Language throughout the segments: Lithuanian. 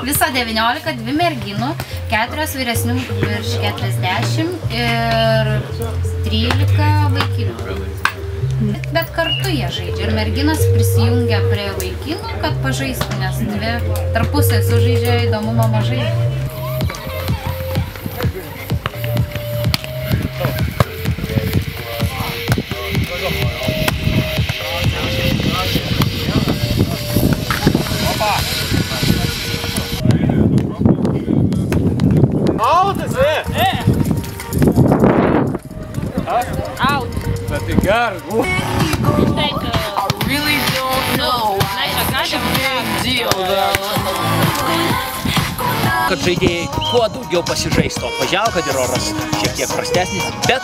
Viso 19, 2 merginų, 4 vyresnių virš 40 ir 13 vaikinų. Bet kartu jie žaidžia ir merginos prisijungia prie vaikinų, kad pažaistų, nes dvi tarpusai sužaidžia, įdomumo mažai. Out. Bet tai geras. I really don't know. It's a big deal though. Kad žaidėjai kuo daugiau pasižaisto. Atvažiavo, kad ir oras šiek tiek prastesnis, bet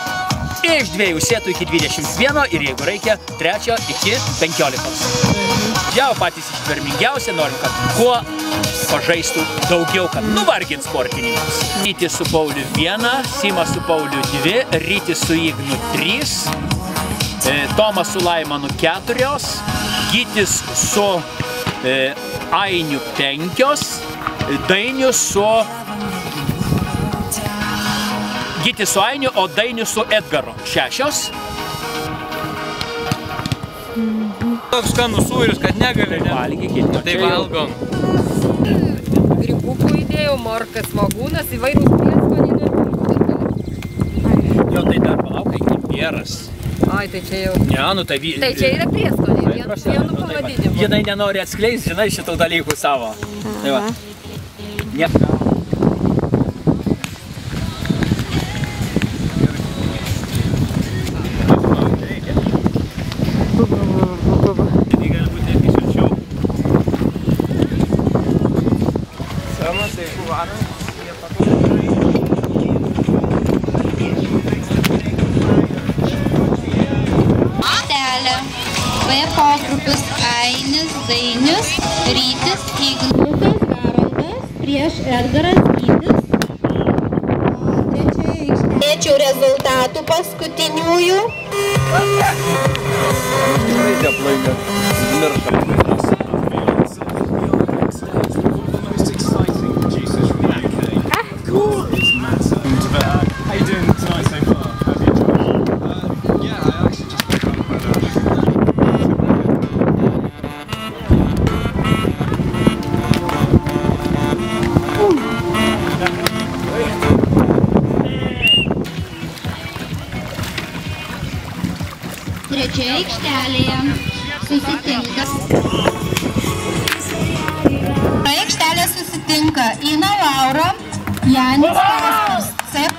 iš 2 setų iki 21 ir jeigu reikia 3 iki 15. Džiavo patys ištvermingiausi, norim, kad kuo pažaistų daugiau, kad nuvargint sportininkus. Rytis su Pauliu 1, Simas su Pauliu 2, Rytis su Ignu 3, Tomas su Laimanu 4, Gytis su Ainiu 5, Dainius su Gytis su Ainiu, o Dainius su Edgaru 6. Toks skanus sūris, kad negali nevalgyti. Tai valgom. Grybukų įdėjau, morkas, svogūnas, įvairūs prieskoniai. Jo, tai dar palaukai, impieras. Ai, tai čia jau... Ne, nu tai... Tai čia yra prieskoniai, vienu pavadinimu. Jinai nenori atskleisti, žinai, šitų dalykų savo. Tai va. Pogrupis Ainis, Dainius, Rytis, Ignutas, Haroldas, prieš Edgaras, Gytis. Trečiojo rezultatų paskutiniųjų. Trečioje aikštelėje susitinka. Aikštelė susitinka Ina Laura, Janis Kaspas.